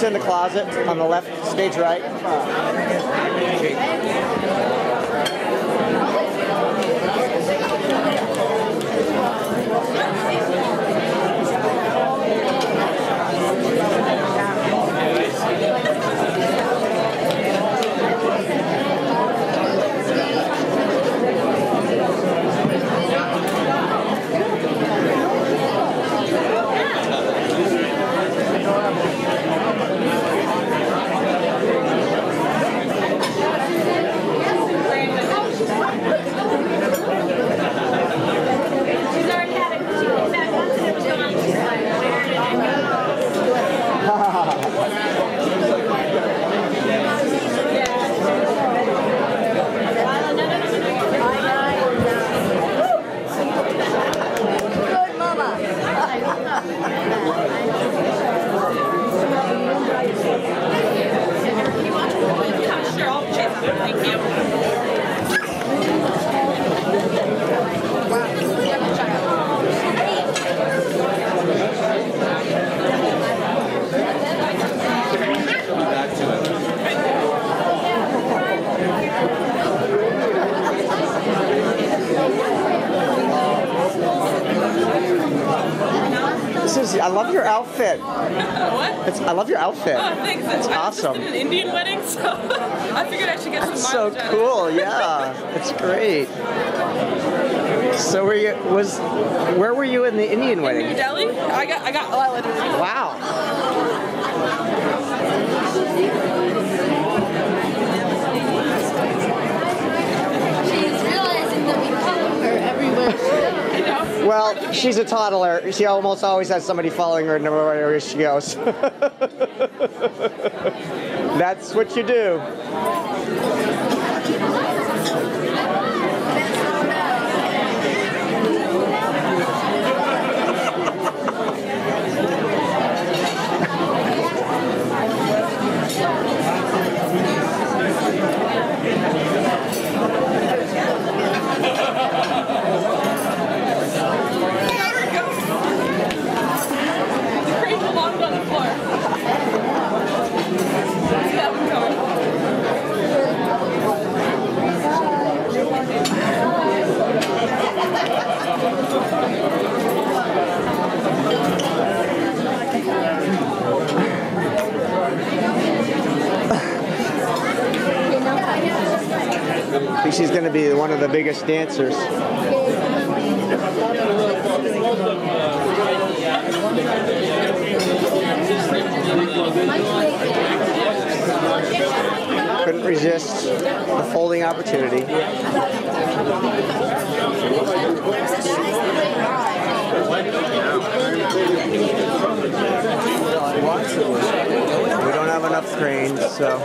It's in the closet on the left, stage right. I love your outfit. What? I love your outfit. Oh, thanks. It's awesome. I was just in an Indian wedding, so I figured I should get That's some so mileage cool. Yeah, it's great. So where were you in the Indian wedding? New Delhi. I got a lot later. Wow. She's realizing that we follow her everywhere. Well, she's a toddler. She almost always has somebody following her no matter where she goes. That's what you do. I think she's going to be one of the biggest dancers. Couldn't resist the folding opportunity. We don't have enough cranes, so.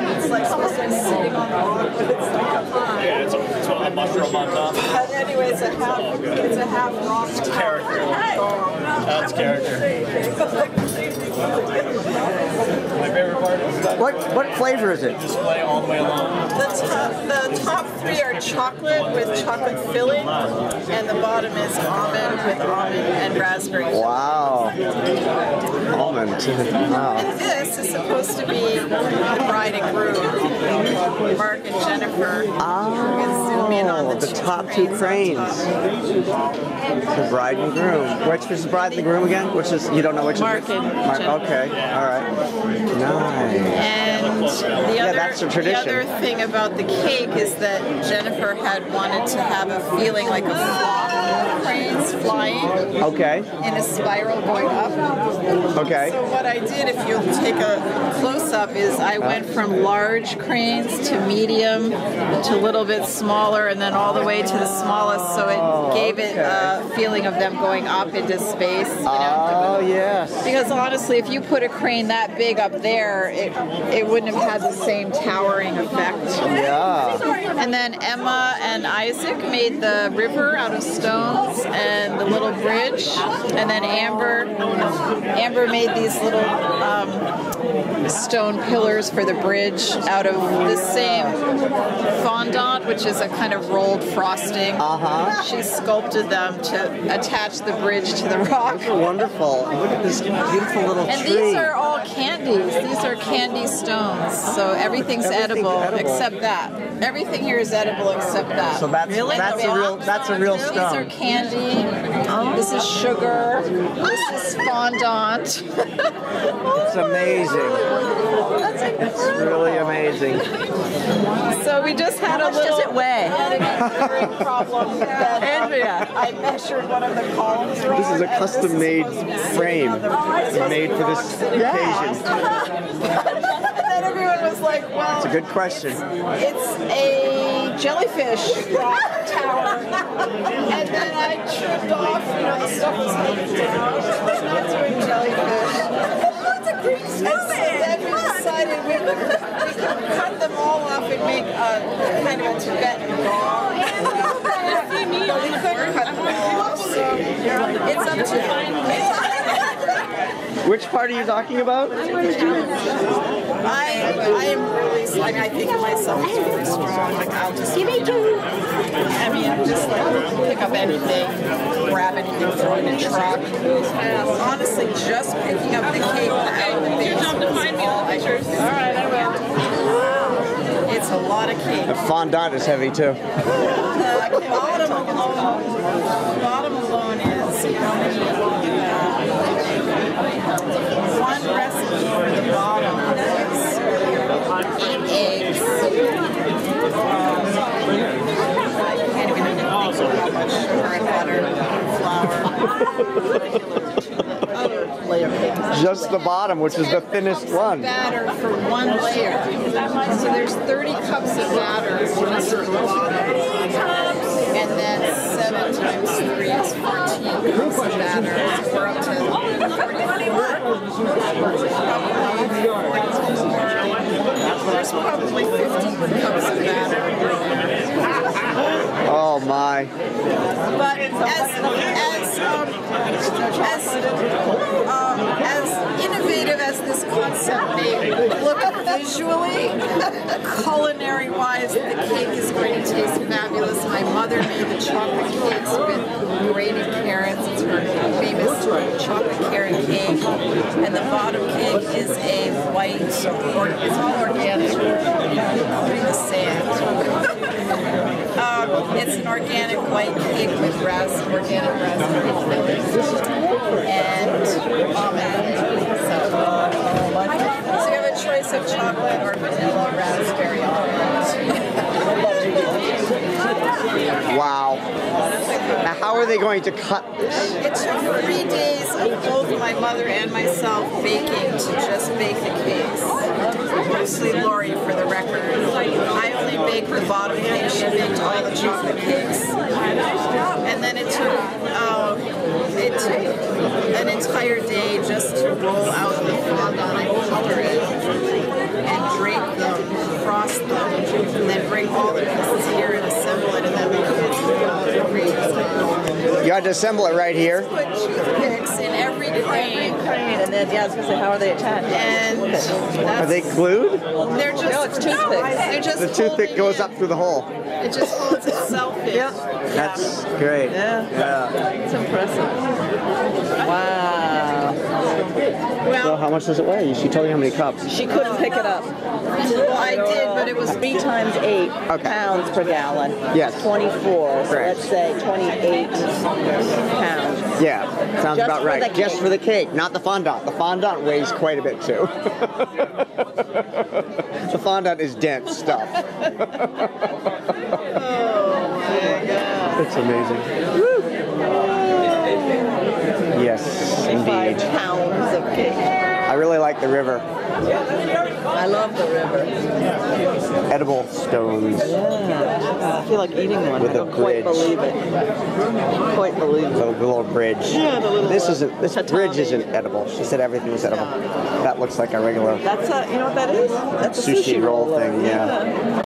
It's like supposed to be sitting on the bottom, but it's like a pie. Yeah, it's one of the mushroom on top. But anyway, it's a half rock. It's character. That's character. My favorite part is that What flavor is it? display all the way along. The top three are chocolate with chocolate filling, and the bottom is almond with almond and raspberry. Wow. Almond. Wow. And this is supposed to be the bride and groom, Mark and Jennifer. Ah. zoom in on the top two cranes. The bride and groom. Which is the bride and the groom again? Which is, you don't know which Marc is and Marc. Jen. Okay, all right. Nice. And the other, that's a the tradition. other thing about the cake is that Jennifer had wanted to have a feeling like a flock of cranes flying Okay, in a spiral going up. okay. So what I did, if you'll take a close-up, is I went from large cranes to medium to a little bit smaller and then all the way to the smallest, so it gave it a feeling of them going up into space. You know? Oh, yes. Because honestly, if you put a crane that big up there, it wouldn't have had the same towering effect. Yeah. And then Emma and Isaac made the river out of stones and the little bridge. And then Amber made these little stone pillars for the bridge out of the same fondant, which is a kind of rolled frosting. She sculpted them to attach the bridge to the rock. Wonderful. Look at this beautiful little And tree. these are all candies. These are candy stones. So everything's edible except that. Everything here is edible except that. So that's a real These are stone. candy. This is sugar. This is fondant. It's amazing. It's really amazing. So we just had a little measuring problem. Andrea, I measured one of the columns wrong. This is a custom-made frame made for this occasion. And then everyone was like, well, It's a good question. it's a jellyfish rock tower. And then I tripped off, the stuff was hanging down. It's not doing jellyfish. That's a great snowman. And so then we decided we could cut them all off and make a kind of a Tibetan gong. But we couldn't cut them all off, so it's up to you. Which part are you talking about? I am really, I think of myself as really strong. Like, I'll just give me two. I mean, just like pick up anything, grab anything, throw it in a truck. Honestly, just picking up the cake without the base was all I could do. All right, I will. It's a lot of cake. The fondant is heavy too. The bottom alone is how many. One recipe for the bottom is 8 eggs. I can't even think how much sugar and butter, flour, layer cake. Just the bottom, which is the thinnest one. Batter for one layer. So there's 30 cups of batter just for the bottom. And then 7 times 3 is 14 cups of batter. We're up to 44. There's probably 15 cups of batter. Oh my. But as innovative as this concept may look visually, culinary-wise, the cake is going to taste fabulous. My mother made the chocolate cakes with grated carrots. It's her famous chocolate carrot cake. And the bottom cake is a white, it's all organic. Including the sand. It's an organic white cake with organic raspberry filling and almond. So you have a choice of chocolate or vanilla, raspberry, almond. Wow. Now how are they going to cut this? It took 3 days of both my mother and myself baking to just bake the cakes. Mostly Lori, for the record. I only baked the bottom cake. She baked all the chocolate cakes. And then it took an entire day just to roll out the fondant and color it and drape them, frost them, and then bring all the pieces here and assemble it, and then the kids would go out and read. You had to assemble it right here. Put toothpicks in every crane. And then, yeah, I was going to say, how are they attached? And Are they glued? they're just, No, it's toothpicks. They're just The toothpick holding goes in. up through the hole. It just holds itself in. That's great. Yeah. Yeah. It's impressive. Wow. So how much does it weigh? She told me how many cups. She couldn't pick it up. Well, I did, but it was 3 times 8 pounds per gallon. Yes. 24. So Correct. let's say 28 pounds. Yeah, sounds Just about for right. the Just cake. for the cake, not the fondant. The fondant weighs quite a bit too. The fondant is dense stuff. It's amazing. Yes, 25 indeed. pounds of cake. I really like the river. I love the river. Edible stones. Yeah. I feel like eating one. With I a don't quite bridge. believe it. Quite believe it. The little bridge. Yeah, the little, This isn't. This tatami. bridge isn't edible. She said everything was edible. That looks like a regular That's a, you know what that is? That's a sushi roll roller. thing. Yeah.